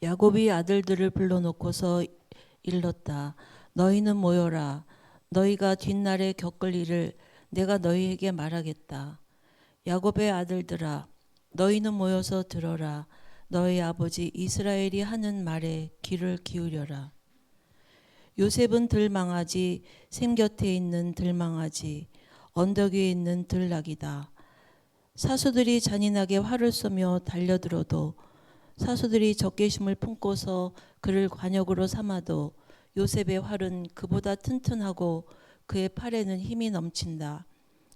야곱이 아들들을 불러놓고서 일렀다. 너희는 모여라. 너희가 뒷날에 겪을 일을 내가 너희에게 말하겠다. 야곱의 아들들아, 너희는 모여서 들어라. 너희 아버지 이스라엘이 하는 말에 귀를 기울여라. 요셉은 들망아지, 샘 곁에 있는 들망아지, 언덕 위에 있는 들나귀다. 사수들이 잔인하게 활을 쏘며 달려들어도, 사수들이 적개심을 품고서 그를 관역으로 삼아도 요셉의 활은 그보다 튼튼하고 그의 팔에는 힘이 넘친다.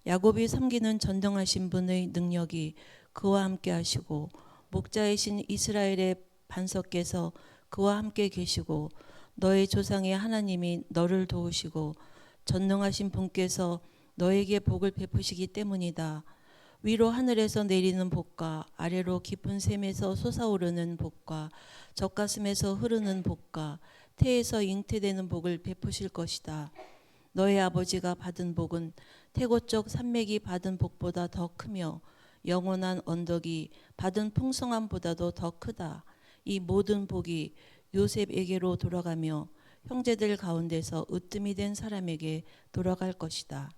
야곱이 섬기는 전능하신 분의 능력이 그와 함께 하시고, 목자이신 이스라엘의 반석께서 그와 함께 계시고, 너의 조상의 하나님이 너를 도우시고 전능하신 분께서 너에게 복을 베푸시기 때문이다. 위로 하늘에서 내리는 복과 아래로 깊은 샘에서 솟아오르는 복과 젖가슴에서 흐르는 복과 태에서 잉태되는 복을 베푸실 것이다. 너의 아버지가 받은 복은 태고쪽 산맥이 받은 복보다 더 크며 영원한 언덕이 받은 풍성함보다도 더 크다. 이 모든 복이 요셉에게로 돌아가며 형제들 가운데서 으뜸이 된 사람에게 돌아갈 것이다.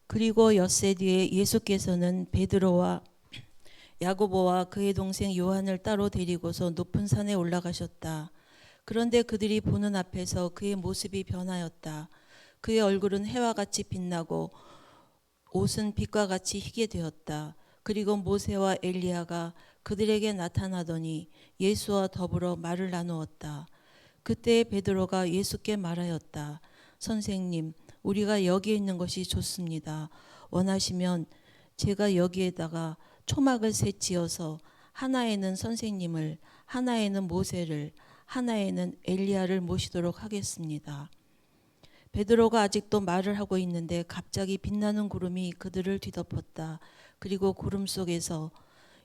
그리고 엿새 뒤에 예수께서는 베드로와 야고보와 그의 동생 요한을 따로 데리고서 높은 산에 올라가셨다. 그런데 그들이 보는 앞에서 그의 모습이 변하였다. 그의 얼굴은 해와 같이 빛나고 옷은 빛과 같이 희게 되었다. 그리고 모세와 엘리야가 그들에게 나타나더니 예수와 더불어 말을 나누었다. 그때 베드로가 예수께 말하였다. 선생님, 우리가 여기에 있는 것이 좋습니다. 원하시면 제가 여기에다가 초막을 셋 지어서 하나에는 선생님을, 하나에는 모세를, 하나에는 엘리야를 모시도록 하겠습니다. 베드로가 아직도 말을 하고 있는데 갑자기 빛나는 구름이 그들을 뒤덮었다. 그리고 구름 속에서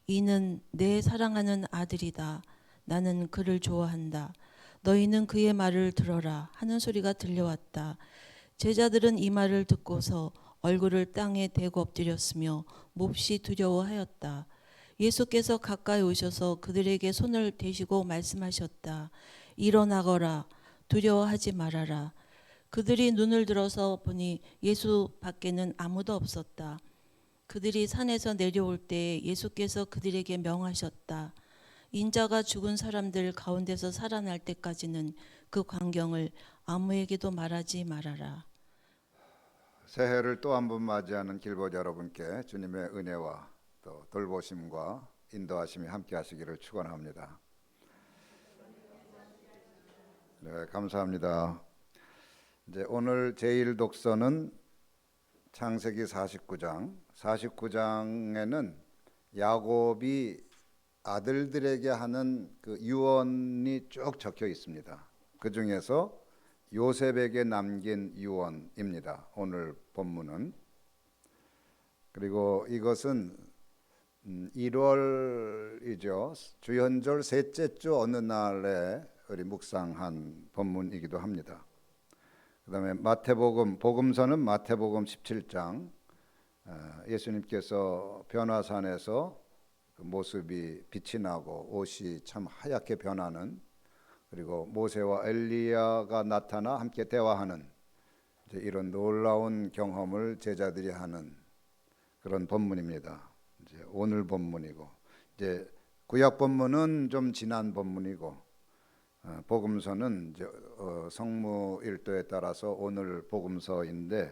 이는 내 사랑하는 아들이다. 나는 그를 좋아한다. 너희는 그의 말을 들어라 하는 소리가 들려왔다. 제자들은 이 말을 듣고서 얼굴을 땅에 대고 엎드렸으며 몹시 두려워하였다. 예수께서 가까이 오셔서 그들에게 손을 대시고 말씀하셨다. 일어나거라. 두려워하지 말아라. 그들이 눈을 들어서 보니 예수 밖에는 아무도 없었다. 그들이 산에서 내려올 때 예수께서 그들에게 명하셨다. 인자가 죽은 사람들 가운데서 살아날 때까지는 그 광경을 아무에게도 말하지 말아라. 새해를 또 한 번 맞이하는 길보자 여러분께 주님의 은혜와 또 돌보심과 인도하심이 함께 하시기를 축원합니다. 네, 감사합니다. 이제 오늘 제1 독서는 창세기 49장. 49장에는 야곱이 아들들에게 하는 그 유언이 쭉 적혀 있습니다. 그 중에서 요셉에게 남긴 유언입니다. 오늘 본문은. 그리고 이것은 1월이죠. 주연절 셋째 주 어느 날에 우리 묵상한 본문이기도 합니다. 그다음에 마태복음, 복음서는 마태복음 17장, 예수님께서 변화산에서 그 모습이 빛이 나고 옷이 참 하얗게 변하는, 그리고 모세와 엘리야가 나타나 함께 대화하는 이제 이런 놀라운 경험을 제자들이 하는 그런 본문입니다. 이제 오늘 본문이고, 이제 구약 본문은 좀 지난 본문이고, 복음서는 이제 성무 일도에 따라서 오늘 복음서인데,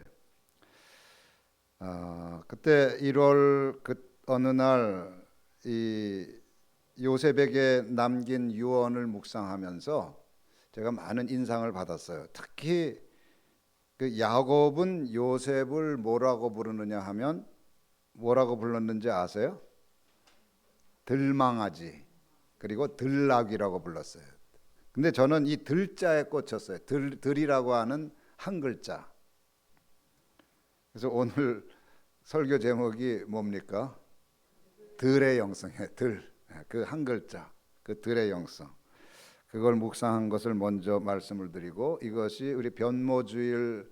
그때 1월 그 어느 날 이 요셉에게 남긴 유언을 묵상하면서 제가 많은 인상을 받았어요. 특히 그 야곱은 요셉을 뭐라고 부르느냐 하면 뭐라고 불렀는지 아세요? 들망아지, 그리고 들나귀라고 불렀어요. 근데 저는 이 들자에 꽂혔어요. 들이라고 하는 한 글자. 그래서 오늘 설교 제목이 뭡니까? 들의 영성이에요. 들. 그 한 글자. 그 들의 영성. 그걸 묵상한 것을 먼저 말씀을 드리고, 이것이 우리 변모주일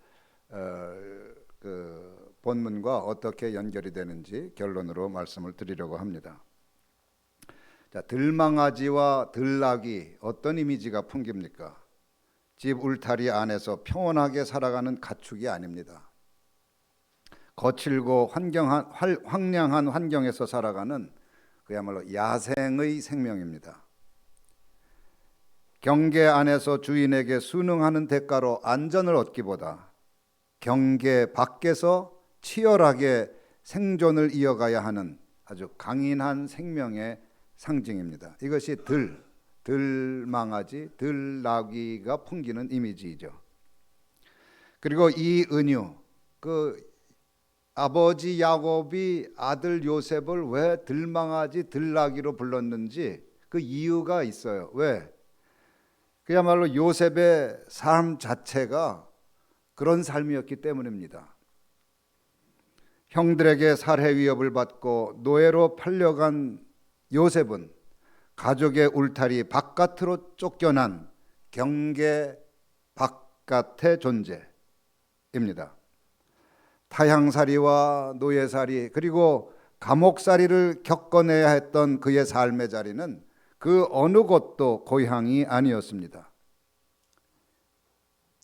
그 본문과 어떻게 연결이 되는지 결론으로 말씀을 드리려고 합니다. 자, 들망아지와 들나귀 어떤 이미지가 풍깁니까? 집 울타리 안에서 평온하게 살아가는 가축이 아닙니다. 거칠고 황량한 환경에서 살아가는 그야말로 야생의 생명입니다. 경계 안에서 주인에게 순응하는 대가로 안전을 얻기보다 경계 밖에서 치열하게 생존을 이어가야 하는 아주 강인한 생명의 상징입니다. 이것이 들망아지, 들나귀가 풍기는 이미지이죠. 그리고 이 은유, 아버지 야곱이 아들 요셉을 왜 들망아지, 들나귀로 불렀는지 그 이유가 있어요. 왜? 그야말로 요셉의 삶 자체가 그런 삶이었기 때문입니다. 형들에게 살해 위협을 받고 노예로 팔려간 요셉은 가족의 울타리 바깥으로 쫓겨난 경계 바깥의 존재입니다. 타향살이와 노예살이 그리고 감옥살이를 겪어내야 했던 그의 삶의 자리는 그 어느 곳도 고향이 아니었습니다.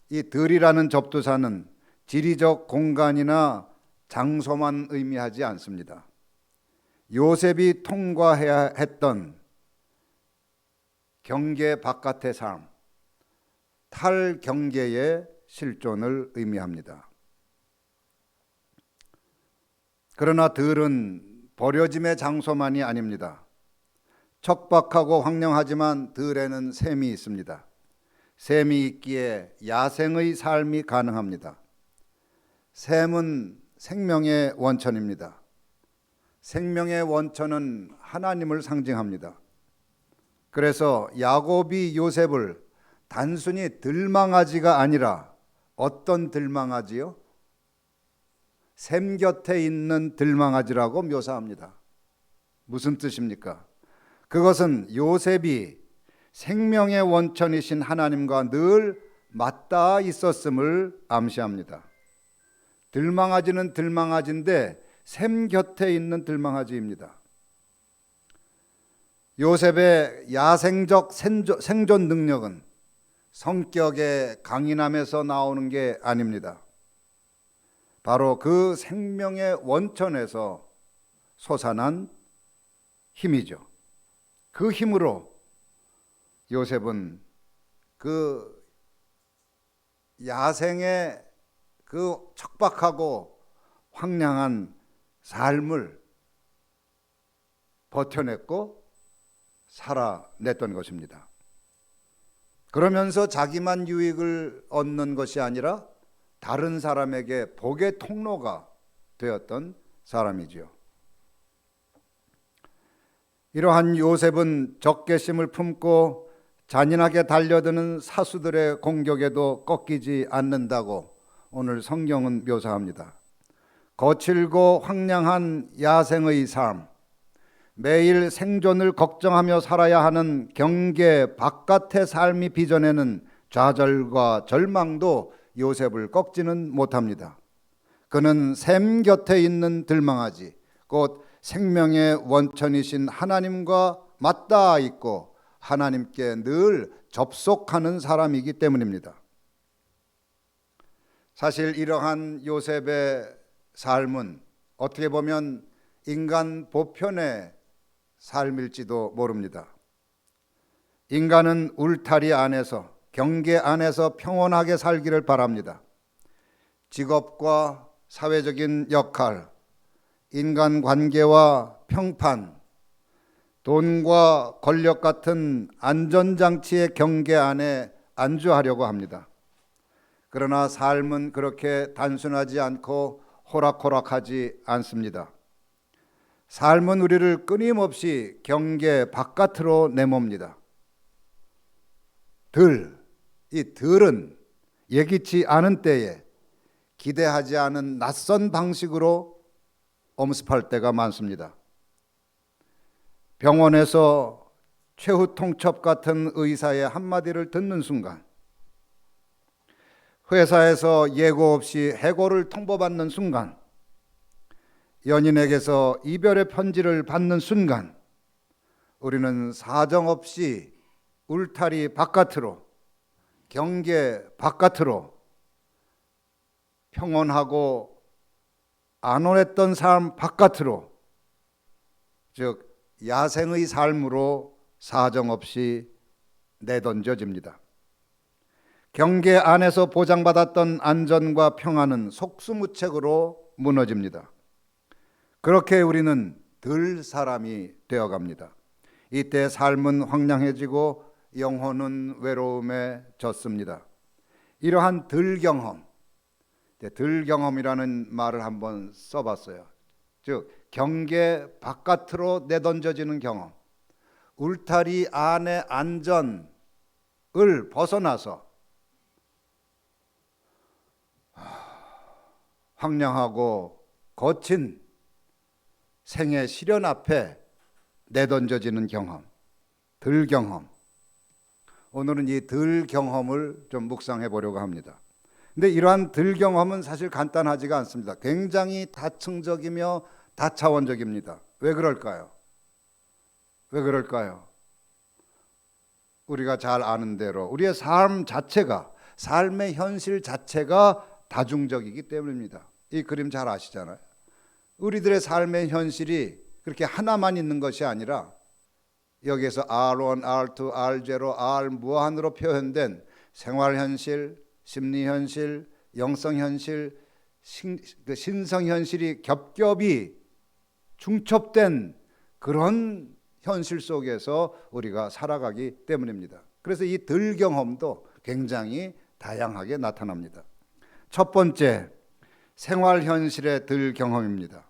이 들이라는 접두사는 지리적 공간이나 장소만 의미하지 않습니다. 요셉이 통과해야 했던 경계 바깥의 삶, 탈경계의 실존을 의미합니다. 그러나 들은 버려짐의 장소만이 아닙니다. 척박하고 황량하지만 들에는 샘이 있습니다. 샘이 있기에 야생의 삶이 가능합니다. 샘은 생명의 원천입니다. 생명의 원천은 하나님을 상징합니다. 그래서 야곱이 요셉을 단순히 들망아지가 아니라 어떤 들망아지요? 샘 곁에 있는 들망아지라고 묘사합니다. 무슨 뜻입니까? 그것은 요셉이 생명의 원천이신 하나님과 늘 맞닿아 있었음을 암시합니다. 들망아지는 들망아지인데 샘 곁에 있는 들망아지입니다. 요셉의 야생적 생존 능력은 성격의 강인함에서 나오는 게 아닙니다. 바로 그 생명의 원천에서 솟아난 힘이죠. 그 힘으로 요셉은 그 야생의 그 척박하고 황량한 삶을 버텨냈고 살아냈던 것입니다. 그러면서 자기만 유익을 얻는 것이 아니라 다른 사람에게 복의 통로가 되었던 사람이지요. 이러한 요셉은 적개심을 품고 잔인하게 달려드는 사수들의 공격에도 꺾이지 않는다고 오늘 성경은 묘사합니다. 거칠고 황량한 야생의 삶, 매일 생존을 걱정하며 살아야 하는 경계 바깥의 삶이 빚어내는 좌절과 절망도 요셉을 꺾지는 못합니다. 그는 샘 곁에 있는 들망아지, 곧 생명의 원천이신 하나님과 맞닿아 있고 하나님께 늘 접속하는 사람이기 때문입니다. 사실 이러한 요셉의 삶은 어떻게 보면 인간 보편의 삶일지도 모릅니다. 인간은 울타리 안에서 경계 안에서 평온하게 살기를 바랍니다. 직업과 사회적인 역할, 인간관계와 평판, 돈과 권력 같은 안전장치의 경계 안에 안주하려고 합니다. 그러나 삶은 그렇게 단순하지 않고 호락호락하지 않습니다. 삶은 우리를 끊임없이 경계 바깥으로 내몹니다. 이 들은 예기치 않은 때에 기대하지 않은 낯선 방식으로 엄습할 때가 많습니다. 병원에서 최후 통첩 같은 의사의 한마디를 듣는 순간, 회사에서 예고 없이 해고를 통보받는 순간, 연인에게서 이별의 편지를 받는 순간, 우리는 사정없이 울타리 바깥으로, 경계 바깥으로 평온하고 안온했던 삶 바깥으로, 즉 야생의 삶으로 사정없이 내던져집니다. 경계 안에서 보장받았던 안전과 평안은 속수무책으로 무너집니다. 그렇게 우리는 들 사람이 되어갑니다. 이때 삶은 황량해지고 영혼은 외로움에 젖습니다. 이러한 들 경험이라는 말을 한번 써봤어요. 즉 경계 바깥으로 내던져지는 경험, 울타리 안의 안전을 벗어나서 황량하고 거친 생의 시련 앞에 내던져지는 경험, 들 경험. 오늘은 이 들 경험을 좀 묵상해 보려고 합니다. 근데 이러한 들 경험은 사실 간단하지가 않습니다. 굉장히 다층적이며 다차원적입니다. 왜 그럴까요? 왜 그럴까요? 우리가 잘 아는 대로 우리의 삶 자체가, 삶의 현실 자체가 다중적이기 때문입니다. 이 그림 잘 아시잖아요. 우리들의 삶의 현실이 그렇게 하나만 있는 것이 아니라 여기에서 R1, R2, R0, R 무한으로 표현된 생활현실, 심리현실, 영성현실, 신성현실이 겹겹이 중첩된 그런 현실 속에서 우리가 살아가기 때문입니다. 그래서 이 들 경험도 굉장히 다양하게 나타납니다. 첫 번째, 생활현실의 들 경험입니다.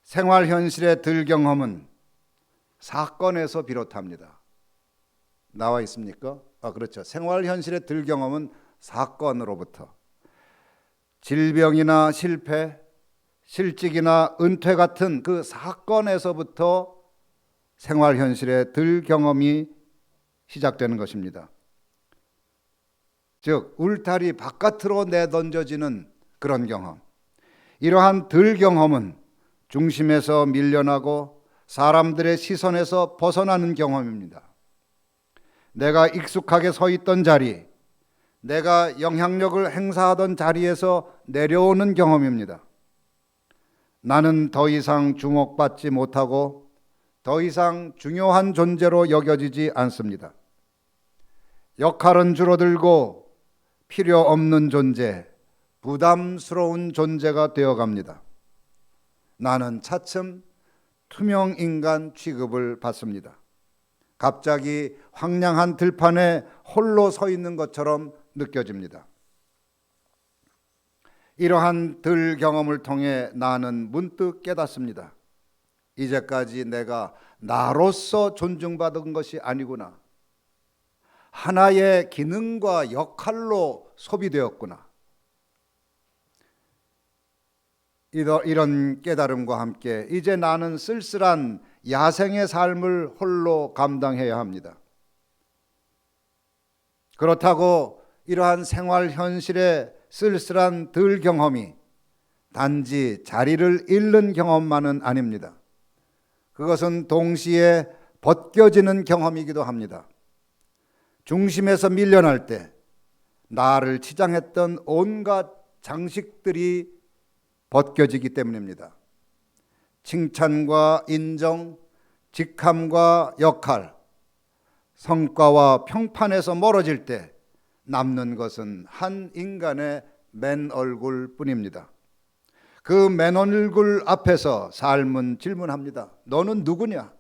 생활현실의 들 경험은 사건에서 비롯합니다. 나와 있습니까? 그렇죠. 생활현실의 들 경험은 사건으로부터, 질병이나 실패, 실직이나 은퇴 같은 그 사건에서부터 생활현실의 들 경험이 시작되는 것입니다. 즉 울타리 바깥으로 내던져지는 그런 경험. 이러한 들 경험은 중심에서 밀려나고 사람들의 시선에서 벗어나는 경험입니다. 내가 익숙하게 서 있던 자리, 내가 영향력을 행사하던 자리에서 내려오는 경험입니다. 나는 더 이상 주목받지 못하고 더 이상 중요한 존재로 여겨지지 않습니다. 역할은 줄어들고 필요 없는 존재, 부담스러운 존재가 되어갑니다. 나는 차츰 투명 인간 취급을 받습니다. 갑자기 황량한 들판에 홀로 서 있는 것처럼 느껴집니다. 이러한 들 경험을 통해 나는 문득 깨닫습니다. 이제까지 내가 나로서 존중받은 것이 아니구나. 하나의 기능과 역할로 소비되었구나. 이런 깨달음과 함께 이제 나는 쓸쓸한 야생의 삶을 홀로 감당해야 합니다. 그렇다고 이러한 생활 현실의 쓸쓸한 들 경험이 단지 자리를 잃는 경험만은 아닙니다. 그것은 동시에 벗겨지는 경험이기도 합니다. 중심에서 밀려날 때 나를 치장했던 온갖 장식들이 벗겨지기 때문입니다. 칭찬과 인정, 직함과 역할, 성과와 평판에서 멀어질 때 남는 것은 한 인간의 맨 얼굴 뿐입니다. 그 맨 얼굴 앞에서 삶은 질문합니다. 너는 누구냐?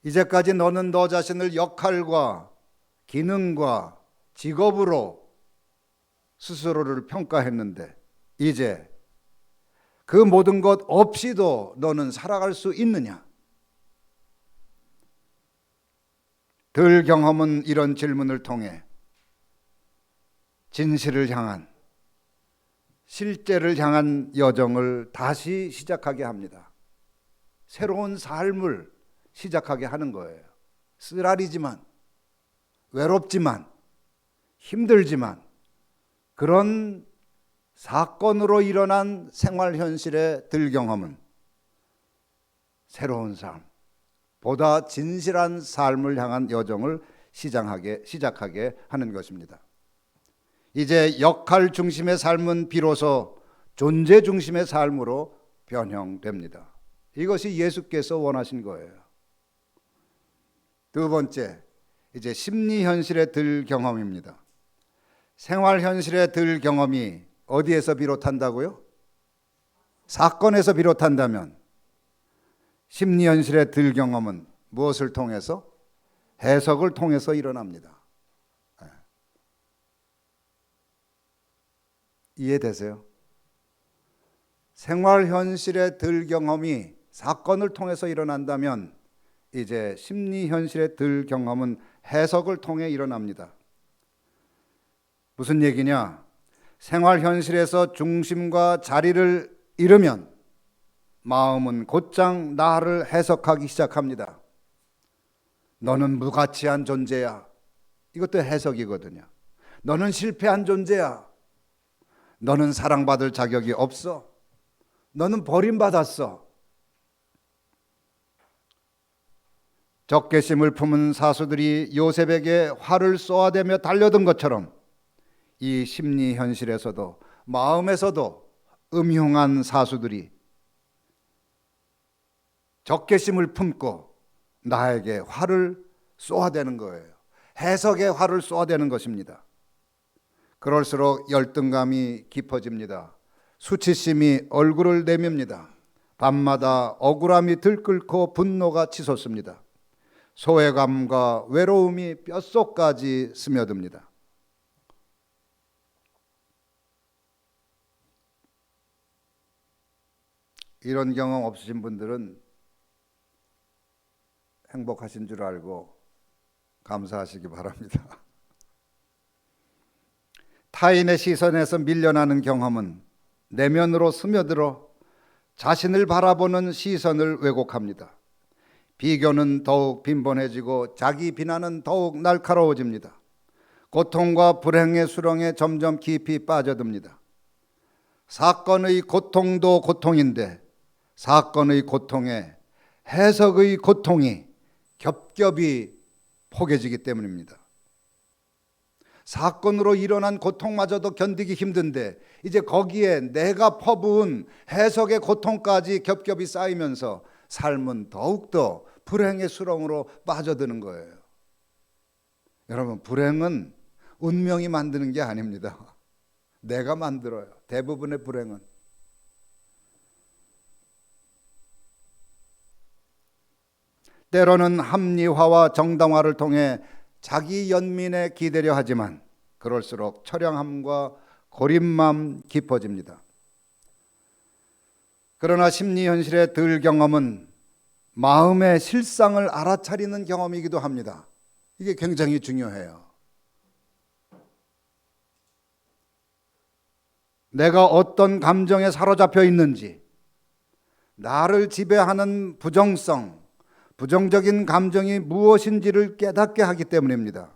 이제까지 너는 너 자신을 역할과 기능과 직업으로 스스로를 평가했는데 이제 그 모든 것 없이도 너는 살아갈 수 있느냐? 들 경험은 이런 질문을 통해 진실을 향한, 실제를 향한 여정을 다시 시작하게 합니다. 새로운 삶을 시작하게 하는 거예요. 쓰라리지만, 외롭지만, 힘들지만 그런 사건으로 일어난 생활 현실의 들 경험은 새로운 삶, 보다 진실한 삶을 향한 여정을 시작하게 하는 것입니다. 이제 역할 중심의 삶은 비로소 존재 중심의 삶으로 변형됩니다. 이것이 예수께서 원하신 거예요. 두 번째, 이제 심리 현실에 들 경험입니다. 생활 현실에 들 경험이 어디에서 비롯한다고요? 사건에서 비롯한다면 심리 현실에 들 경험은 무엇을 통해서? 해석을 통해서 일어납니다. 이해되세요? 생활 현실에 들 경험이 사건을 통해서 일어난다면 이제 심리 현실에 들 경험은 해석을 통해 일어납니다. 무슨 얘기냐? 생활 현실에서 중심과 자리를 잃으면 마음은 곧장 나를 해석하기 시작합니다. 너는 무가치한 존재야. 이것도 해석이거든요. 너는 실패한 존재야. 너는 사랑받을 자격이 없어. 너는 버림받았어. 적개심을 품은 사수들이 요셉에게 활을 쏘아대며 달려든 것처럼 이 심리 현실에서도 마음에서도 음흉한 사수들이 적개심을 품고 나에게 활을 쏘아대는 거예요. 해석의 활을 쏘아대는 것입니다. 그럴수록 열등감이 깊어집니다. 수치심이 얼굴을 내밉니다. 밤마다 억울함이 들끓고 분노가 치솟습니다. 소외감과 외로움이 뼛속까지 스며듭니다. 이런 경험 없으신 분들은 행복하신 줄 알고 감사하시기 바랍니다. 타인의 시선에서 밀려나는 경험은 내면으로 스며들어 자신을 바라보는 시선을 왜곡합니다. 비교는 더욱 빈번해지고 자기 비난은 더욱 날카로워집니다. 고통과 불행의 수렁에 점점 깊이 빠져듭니다. 사건의 고통도 고통인데 사건의 고통에 해석의 고통이 겹겹이 포개지기 때문입니다. 사건으로 일어난 고통마저도 견디기 힘든데 이제 거기에 내가 퍼부은 해석의 고통까지 겹겹이 쌓이면서 삶은 더욱더 불행의 수렁으로 빠져드는 거예요. 여러분, 불행은 운명이 만드는 게 아닙니다. 내가 만들어요. 대부분의 불행은. 때로는 합리화와 정당화를 통해 자기 연민에 기대려 하지만 그럴수록 처량함과 고립감 깊어집니다. 그러나 심리 현실의 들 경험은 마음의 실상을 알아차리는 경험이기도 합니다. 이게 굉장히 중요해요. 내가 어떤 감정에 사로잡혀 있는지, 나를 지배하는 부정적인 감정이 무엇인지를 깨닫게 하기 때문입니다.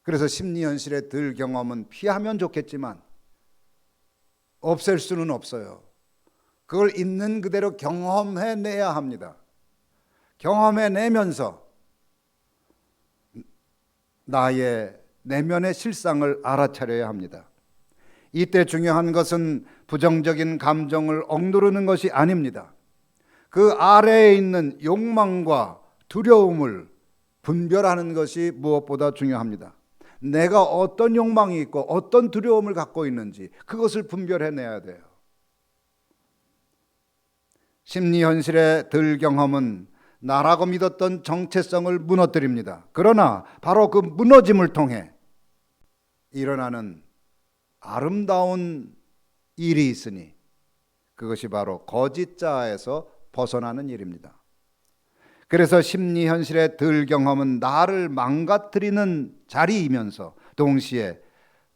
그래서 심리 현실의 들 경험은 피하면 좋겠지만 없앨 수는 없어요. 그걸 있는 그대로 경험해내야 합니다. 경험해내면서 나의 내면의 실상을 알아차려야 합니다. 이때 중요한 것은 부정적인 감정을 억누르는 것이 아닙니다. 그 아래에 있는 욕망과 두려움을 분별하는 것이 무엇보다 중요합니다. 내가 어떤 욕망이 있고 어떤 두려움을 갖고 있는지 그것을 분별해내야 돼요. 심리 현실의 들 경험은 나라고 믿었던 정체성을 무너뜨립니다. 그러나 바로 그 무너짐을 통해 일어나는 아름다운 일이 있으니 그것이 바로 거짓 자아에서 벗어나는 일입니다. 그래서 심리 현실의 들 경험은 나를 망가뜨리는 자리이면서 동시에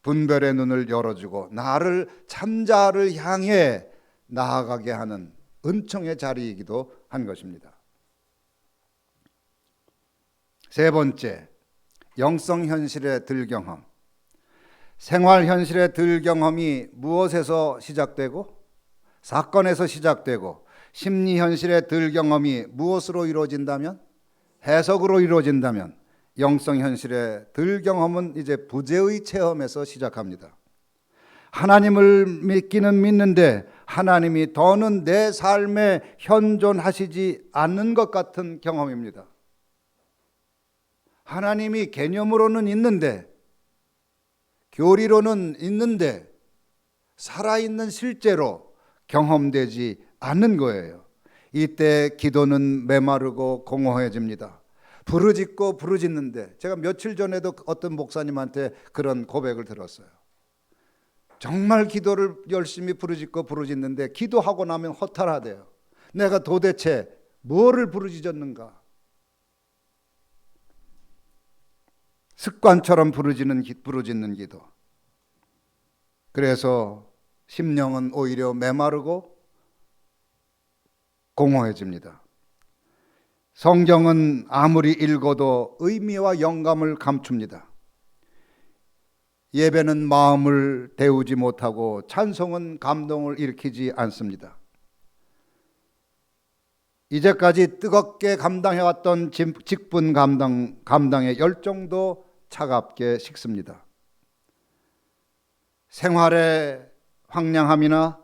분별의 눈을 열어주고 나를 참자를 향해 나아가게 하는 은총의 자리이기도 한 것입니다. 세 번째, 영성 현실의 들 경험. 생활 현실의 들 경험이 무엇에서 시작되고 사건에서 시작되고 심리 현실의 들 경험이 무엇으로 이루어진다면? 해석으로 이루어진다면 영성 현실의 들 경험은 이제 부재의 체험에서 시작합니다. 하나님을 믿기는 믿는데 하나님이 더는 내 삶에 현존하시지 않는 것 같은 경험입니다. 하나님이 개념으로는 있는데, 교리로는 있는데 살아있는 실제로 경험되지 않는 거예요. 이때 기도는 메마르고 공허해집니다. 부르짖고 부르짖는데, 제가 며칠 전에도 어떤 목사님한테 그런 고백을 들었어요. 정말 기도를 열심히 부르짖고 부르짖는데 기도하고 나면 허탈하대요. 내가 도대체 뭐를 부르짖었는가? 습관처럼 부르짖는 기도. 그래서 심령은 오히려 메마르고 공허해집니다. 성경은 아무리 읽어도 의미와 영감을 감춥니다. 예배는 마음을 데우지 못하고 찬송은 감동을 일으키지 않습니다. 이제까지 뜨겁게 감당해왔던 직분 감당의 열정도 차갑게 식습니다. 생활의 황량함이나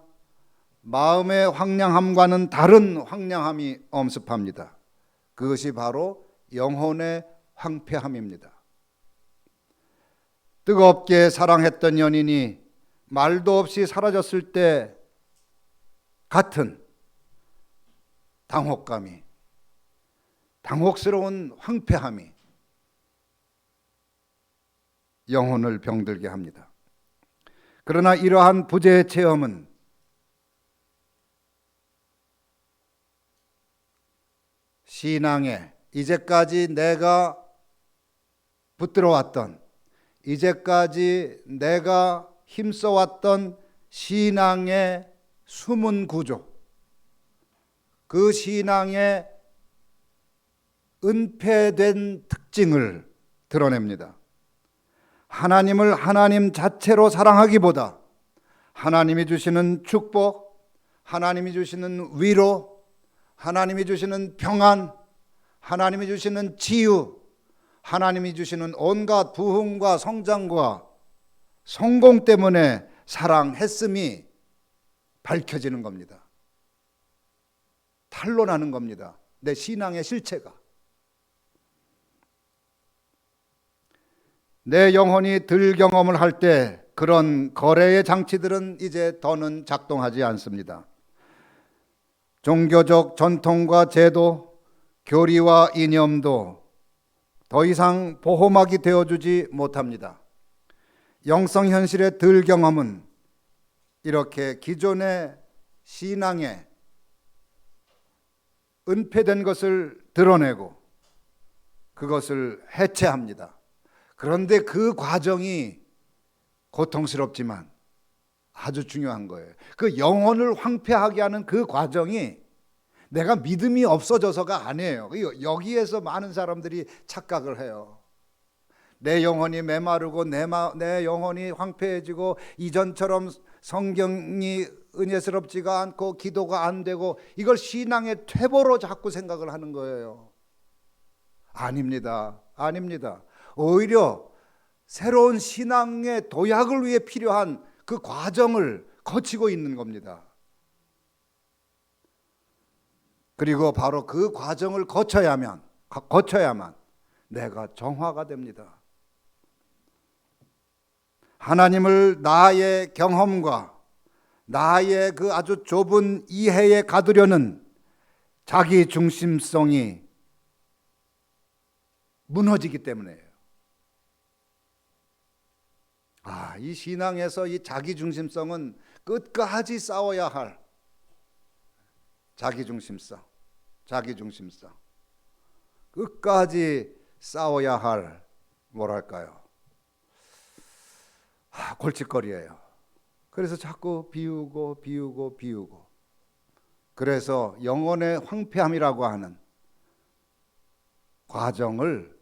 마음의 황량함과는 다른 황량함이 엄습합니다. 그것이 바로 영혼의 황폐함입니다. 뜨겁게 사랑했던 연인이 말도 없이 사라졌을 때 같은 당혹감이, 당혹스러운 황폐함이 영혼을 병들게 합니다. 그러나 이러한 부재의 체험은 신앙에 이제까지 내가 붙들어왔던, 이제까지 내가 힘써왔던 신앙의 숨은 구조, 그 신앙의 은폐된 특징을 드러냅니다. 하나님을 하나님 자체로 사랑하기보다 하나님이 주시는 축복, 하나님이 주시는 위로, 하나님이 주시는 평안, 하나님이 주시는 치유, 하나님이 주시는 온갖 부흥과 성장과 성공 때문에 사랑했음이 밝혀지는 겁니다. 탄로나는 겁니다. 내 신앙의 실체가. 내 영혼이 들 경험을 할 때 그런 거래의 장치들은 이제 더는 작동하지 않습니다. 종교적 전통과 제도, 교리와 이념도 더 이상 보호막이 되어주지 못합니다. 영성 현실의 들 경험은 이렇게 기존의 신앙에 은폐된 것을 드러내고 그것을 해체합니다. 그런데 그 과정이 고통스럽지만 아주 중요한 거예요. 그 영혼을 황폐하게 하는 그 과정이 내가 믿음이 없어져서가 아니에요. 여기에서 많은 사람들이 착각을 해요. 내 영혼이 메마르고 내 영혼이 황폐해지고 이전처럼 성경이 은혜스럽지가 않고 기도가 안 되고 이걸 신앙의 퇴보로 자꾸 생각을 하는 거예요. 아닙니다. 아닙니다. 오히려 새로운 신앙의 도약을 위해 필요한 그 과정을 거치고 있는 겁니다. 그리고 바로 그 과정을 거쳐야만 내가 정화가 됩니다. 하나님을 나의 경험과 나의 그 아주 좁은 이해에 가두려는 자기 중심성이 무너지기 때문이에요. 이 신앙에서 이 자기 중심성은 끝까지 싸워야 할 자기 중심성. 끝까지 싸워야 할 뭐랄까요? 골칫거리예요. 그래서 자꾸 비우고. 그래서 영혼의 황폐함이라고 하는 과정을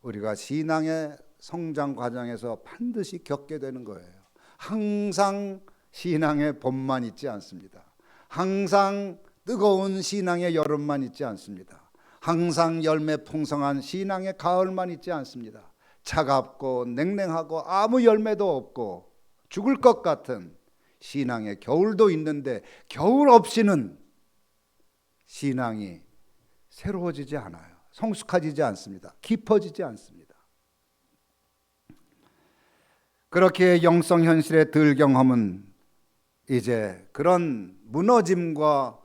우리가 신앙의 성장 과정에서 반드시 겪게 되는 거예요. 항상 신앙의 봄만 있지 않습니다. 항상 뜨거운 신앙의 여름만 있지 않습니다. 항상 열매 풍성한 신앙의 가을만 있지 않습니다. 차갑고 냉랭하고 아무 열매도 없고 죽을 것 같은 신앙의 겨울도 있는데, 겨울 없이는 신앙이 새로워지지 않아요. 성숙해지지 않습니다. 깊어지지 않습니다. 그렇게 영성 현실의 들 경험은 이제 그런 무너짐과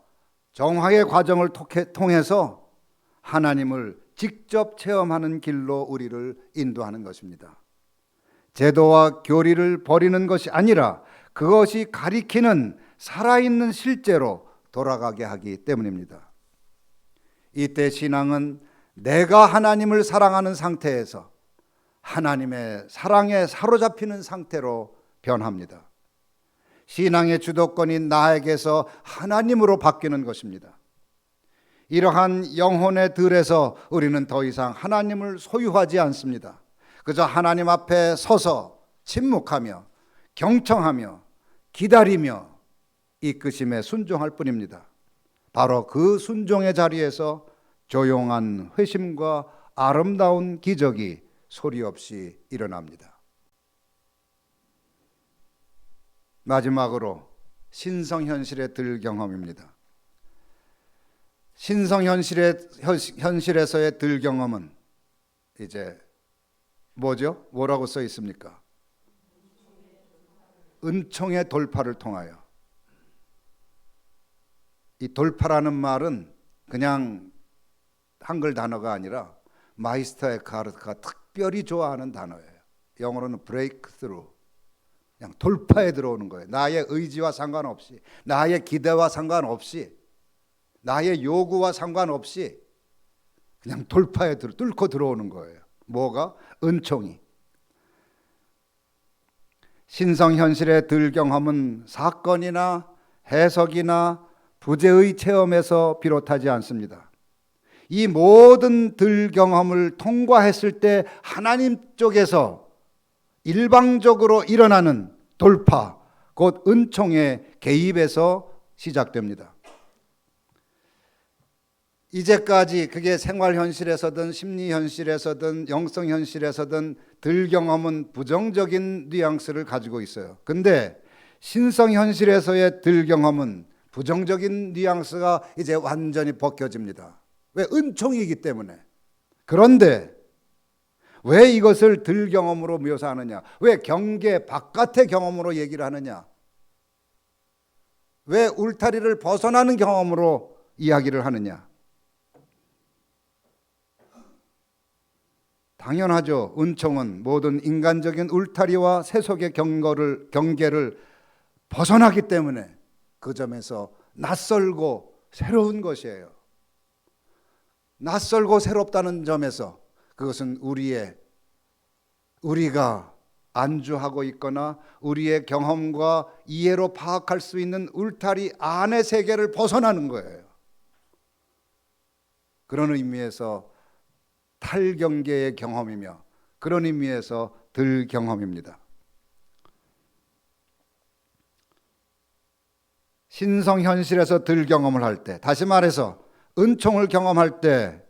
정화의 과정을 통해서 하나님을 직접 체험하는 길로 우리를 인도하는 것입니다. 제도와 교리를 버리는 것이 아니라 그것이 가리키는 살아있는 실제로 돌아가게 하기 때문입니다. 이때 신앙은 내가 하나님을 사랑하는 상태에서 하나님의 사랑에 사로잡히는 상태로 변합니다. 신앙의 주도권이 나에게서 하나님으로 바뀌는 것입니다. 이러한 영혼의 들에서 우리는 더 이상 하나님을 소유하지 않습니다. 그저 하나님 앞에 서서 침묵하며 경청하며 기다리며 이끄심에 순종할 뿐입니다. 바로 그 순종의 자리에서 조용한 회심과 아름다운 기적이 소리 없이 일어납니다. 마지막으로 신성현실의 들 경험입니다. 신성현실에서의 들 경험은 이제 뭐죠? 뭐라고 써 있습니까? 은총의 돌파를 통하여. 이 돌파라는 말은 그냥 한글 단어가 아니라 마이스터 에크하르트가 특별히 좋아하는 단어예요. 영어로는 breakthrough. 그냥 돌파에 들어오는 거예요. 나의 의지와 상관없이, 나의 기대와 상관없이, 나의 요구와 상관없이 그냥 돌파에 뚫고 들어오는 거예요. 뭐가? 은총이. 신성현실의 들 경험은 사건이나 해석이나 부재의 체험에서 비롯하지 않습니다. 이 모든 들 경험을 통과했을 때 하나님 쪽에서 일방적으로 일어나는 돌파, 곧 은총의 개입에서 시작됩니다. 이제까지 그게 생활현실에서든 심리현실에서든 영성현실에서든 들 경험은 부정적인 뉘앙스를 가지고 있어요. 근데 신성현실에서의 들 경험은 부정적인 뉘앙스가 이제 완전히 벗겨집니다. 왜? 은총이기 때문에. 그런데 왜 이것을 들 경험으로 묘사하느냐? 왜 경계 바깥의 경험으로 얘기를 하느냐? 왜 울타리를 벗어나는 경험으로 이야기를 하느냐? 당연하죠. 은총은 모든 인간적인 울타리와 세속의 경계를 벗어나기 때문에 그 점에서 낯설고 새로운 것이에요. 낯설고 새롭다는 점에서 그것은 우리가 안주하고 있거나 우리의 경험과 이해로 파악할 수 있는 울타리 안의 세계를 벗어나는 거예요. 그런 의미에서 탈경계의 경험이며 그런 의미에서 들 경험입니다. 신성현실에서 들 경험을 할 때, 다시 말해서 은총을 경험할 때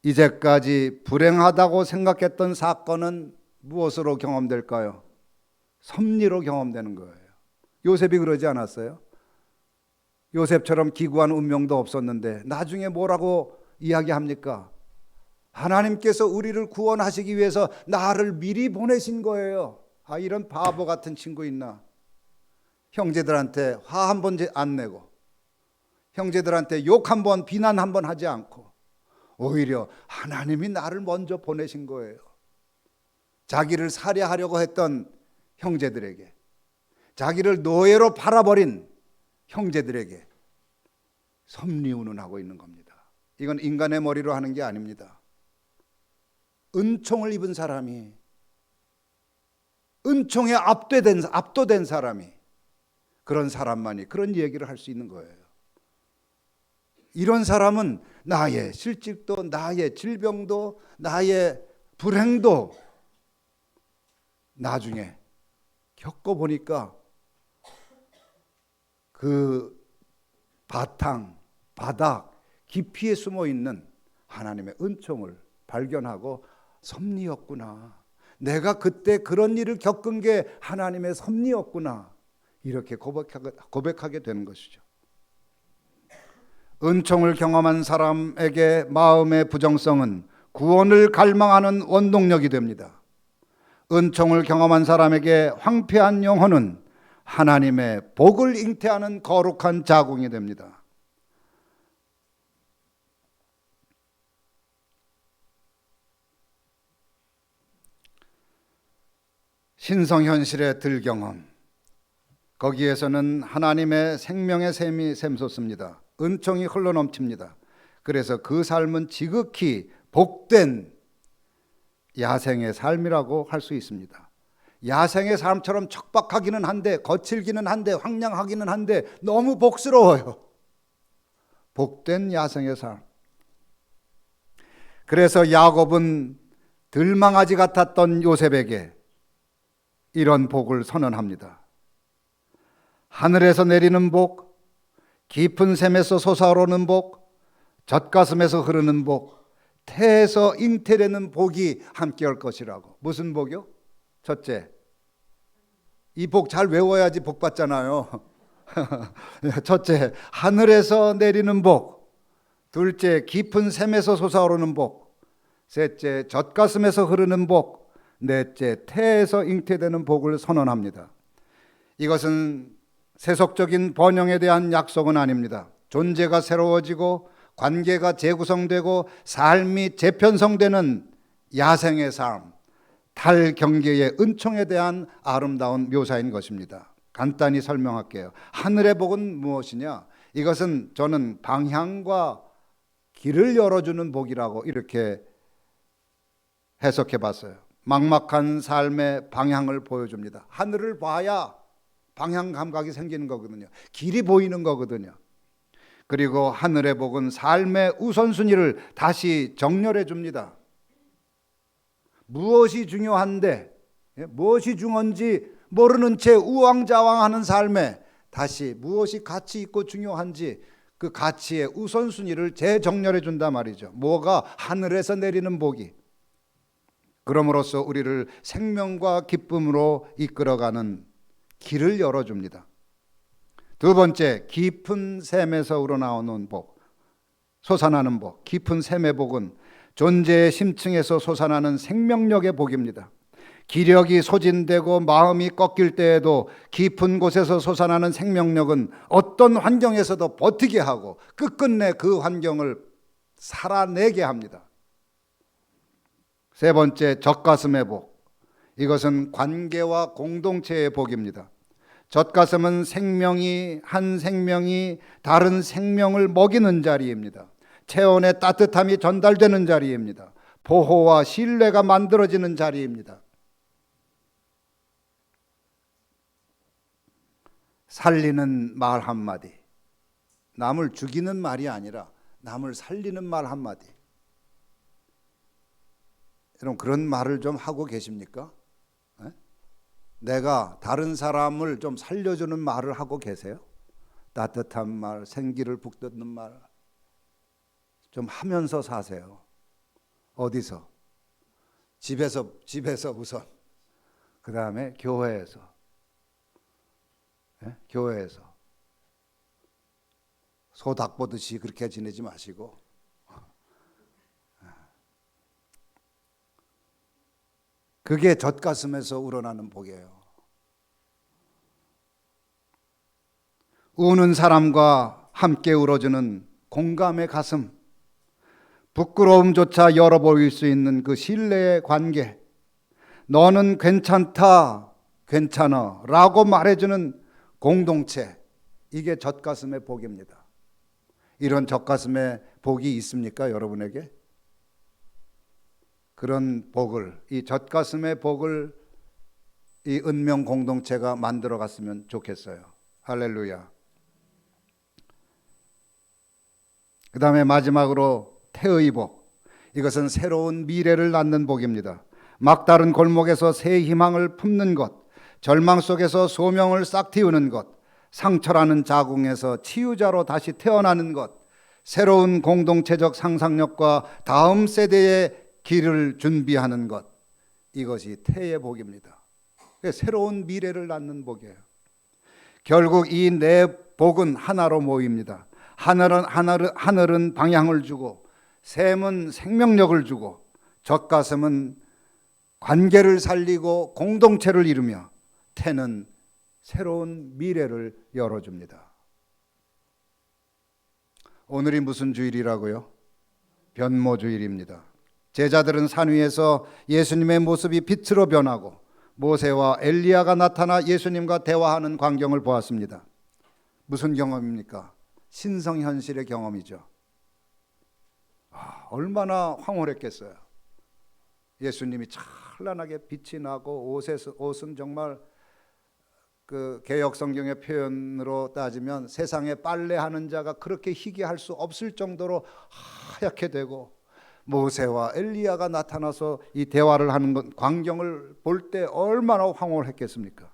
이제까지 불행하다고 생각했던 사건은 무엇으로 경험될까요? 섭리로 경험되는 거예요. 요셉이 그러지 않았어요? 요셉처럼 기구한 운명도 없었는데 나중에 뭐라고 이야기합니까? 하나님께서 우리를 구원하시기 위해서 나를 미리 보내신 거예요. 아, 이런 바보 같은 친구 있나? 형제들한테 화 한 번 안 내고, 형제들한테 욕 한 번, 비난 한 번 하지 않고 오히려 하나님이 나를 먼저 보내신 거예요. 자기를 살해하려고 했던 형제들에게, 자기를 노예로 팔아버린 형제들에게 섭리운운하고 있는 겁니다. 이건 인간의 머리로 하는 게 아닙니다. 은총을 입은 사람이, 은총에 압도된 사람이, 그런 사람만이 그런 얘기를 할 수 있는 거예요. 이런 사람은 나의 실직도, 나의 질병도, 나의 불행도 나중에 겪어보니까 그 바탕, 바닥, 깊이에 숨어 있는 하나님의 은총을 발견하고 섭리였구나. 내가 그때 그런 일을 겪은 게 하나님의 섭리였구나. 이렇게 고백하게 되는 것이죠. 은총을 경험한 사람에게 마음의 부정성은 구원을 갈망하는 원동력이 됩니다. 은총을 경험한 사람에게 황폐한 영혼은 하나님의 복을 잉태하는 거룩한 자궁이 됩니다. 신성현실의 들경험, 거기에서는 하나님의 생명의 샘이 샘솟습니다. 은총이 흘러넘칩니다. 그래서 그 삶은 지극히 복된 야생의 삶이라고 할 수 있습니다. 야생의 삶처럼 척박하기는 한데, 거칠기는 한데, 황량하기는 한데 너무 복스러워요. 복된 야생의 삶. 그래서 야곱은 들망아지 같았던 요셉에게 이런 복을 선언합니다. 하늘에서 내리는 복, 깊은 샘에서 솟아오르는 복, 젖가슴에서 흐르는 복, 태에서 잉태되는 복이 함께할 것이라고. 무슨 복이요? 첫째, 이 복 잘 외워야지 복 받잖아요. 첫째, 하늘에서 내리는 복. 둘째, 깊은 샘에서 솟아오르는 복. 셋째, 젖가슴에서 흐르는 복. 넷째, 태에서 잉태되는 복을 선언합니다. 이것은 세속적인 번영에 대한 약속은 아닙니다. 존재가 새로워지고 관계가 재구성되고 삶이 재편성되는 야생의 삶, 탈경계의 은총에 대한 아름다운 묘사인 것입니다. 간단히 설명할게요. 하늘의 복은 무엇이냐? 이것은 저는 방향과 길을 열어주는 복이라고 이렇게 해석해 봤어요. 막막한 삶의 방향을 보여줍니다. 하늘을 봐야 방향 감각이 생기는 거거든요. 길이 보이는 거거든요. 그리고 하늘의 복은 삶의 우선순위를 다시 정렬해 줍니다. 무엇이 중요한데, 무엇이 중요한지 모르는 채 우왕좌왕하는 삶에 다시 무엇이 가치 있고 중요한지 그 가치의 우선순위를 재정렬해 준단 말이죠. 뭐가? 하늘에서 내리는 복이. 그럼으로써 우리를 생명과 기쁨으로 이끌어가는 길을 열어줍니다. 두 번째, 깊은 샘에서 우러나오는 복, 솟아나는 복. 깊은 샘의 복은 존재의 심층에서 솟아나는 생명력의 복입니다. 기력이 소진되고 마음이 꺾일 때에도 깊은 곳에서 솟아나는 생명력은 어떤 환경에서도 버티게 하고 끝끝내 그 환경을 살아내게 합니다. 세 번째, 젖가슴의 복. 이것은 관계와 공동체의 복입니다. 젖가슴은 한 생명이 다른 생명을 먹이는 자리입니다. 체온의 따뜻함이 전달되는 자리입니다. 보호와 신뢰가 만들어지는 자리입니다. 살리는 말 한마디, 남을 죽이는 말이 아니라 남을 살리는 말 한마디. 여러분, 그런 말을 좀 하고 계십니까? 내가 다른 사람을 좀 살려주는 말을 하고 계세요? 따뜻한 말, 생기를 북돋는 말 좀 하면서 사세요. 어디서? 집에서 우선. 그 다음에 교회에서. 교회에서. 소 닭 보듯이 그렇게 지내지 마시고 그게 젖가슴에서 우러나는 복이에요. 우는 사람과 함께 울어주는 공감의 가슴, 부끄러움조차 열어보일 수 있는 그 신뢰의 관계, 너는 괜찮다, 괜찮아 라고 말해주는 공동체, 이게 젖가슴의 복입니다. 이런 젖가슴의 복이 있습니까, 여러분에게? 그런 복을, 이 젖가슴의 복을 이 은명 공동체가 만들어 갔으면 좋겠어요. 할렐루야. 그 다음에 마지막으로 태의 복. 이것은 새로운 미래를 낳는 복입니다. 막다른 골목에서 새 희망을 품는 것, 절망 속에서 소명을 싹 틔우는 것, 상처라는 자궁에서 치유자로 다시 태어나는 것, 새로운 공동체적 상상력과 다음 세대의 길을 준비하는 것, 이것이 태의 복입니다. 새로운 미래를 낳는 복이에요. 결국 이 네 복은 하나로 모입니다. 하늘은 방향을 주고, 샘은 생명력을 주고, 젖가슴은 관계를 살리고 공동체를 이루며, 태는 새로운 미래를 열어줍니다. 오늘이 무슨 주일이라고요? 변모주일입니다. 제자들은 산 위에서 예수님의 모습이 빛으로 변하고 모세와 엘리야가 나타나 예수님과 대화하는 광경을 보았습니다. 무슨 경험입니까? 신성현실의 경험이죠. 얼마나 황홀했겠어요. 예수님이 찬란하게 빛이 나고 옷은 정말 그 개역 성경의 표현으로 따지면 세상에 빨래하는 자가 그렇게 희귀할 수 없을 정도로 하얗게 되고, 모세와 엘리야가 나타나서 이 대화를 하는 광경을 볼 때 얼마나 황홀했겠습니까?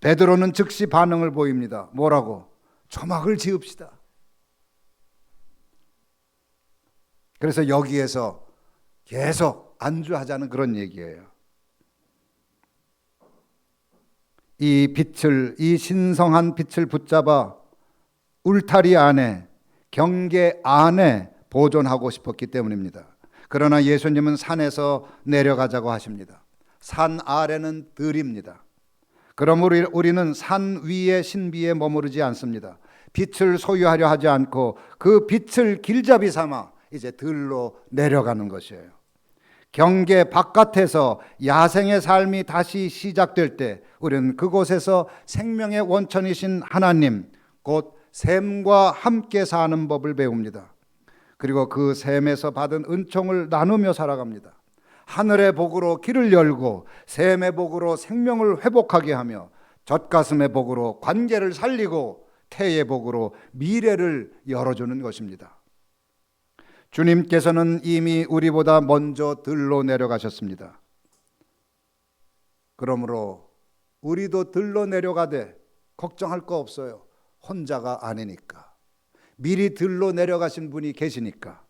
베드로는 즉시 반응을 보입니다. 뭐라고? 조막을 지읍시다. 그래서 여기에서 계속 안주하자는 그런 얘기예요. 이 신성한 빛을 붙잡아 울타리 안에, 경계 안에 보존하고 싶었기 때문입니다. 그러나 예수님은 산에서 내려가자고 하십니다. 산 아래는 들입니다. 그럼 우리는 산 위의 신비에 머무르지 않습니다. 빛을 소유하려 하지 않고 그 빛을 길잡이 삼아 이제 들로 내려가는 것이에요. 경계 바깥에서 야생의 삶이 다시 시작될 때 우리는 그곳에서 생명의 원천이신 하나님, 곧 샘과 함께 사는 법을 배웁니다. 그리고 그 샘에서 받은 은총을 나누며 살아갑니다. 하늘의 복으로 길을 열고 샘의 복으로 생명을 회복하게 하며 젖가슴의 복으로 관계를 살리고 태의 복으로 미래를 열어주는 것입니다. 주님께서는 이미 우리보다 먼저 들로 내려가셨습니다. 그러므로 우리도 들로 내려가되 걱정할 거 없어요. 혼자가 아니니까. 미리 들로 내려가신 분이 계시니까.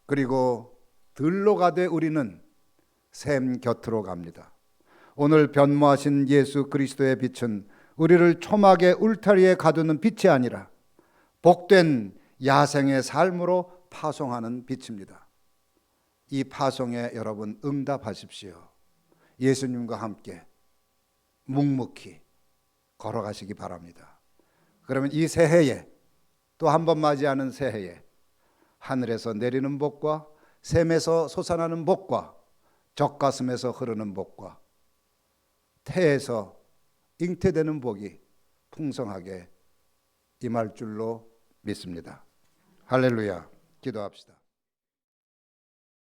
그리고 들로 가되 우리는 샘 곁으로 갑니다. 오늘 변모하신 예수 그리스도의 빛은 우리를 초막의 울타리에 가두는 빛이 아니라 복된 야생의 삶으로 파송하는 빛입니다. 이 파송에 여러분 응답하십시오. 예수님과 함께 묵묵히 걸어가시기 바랍니다. 그러면 이 새해에, 또 한 번 맞이하는 새해에 하늘에서 내리는 복과 샘에서 솟아나는 복과 젖가슴에서 흐르는 복과 태에서 잉태되는 복이 풍성하게 임할 줄로 믿습니다. 할렐루야. 기도합시다.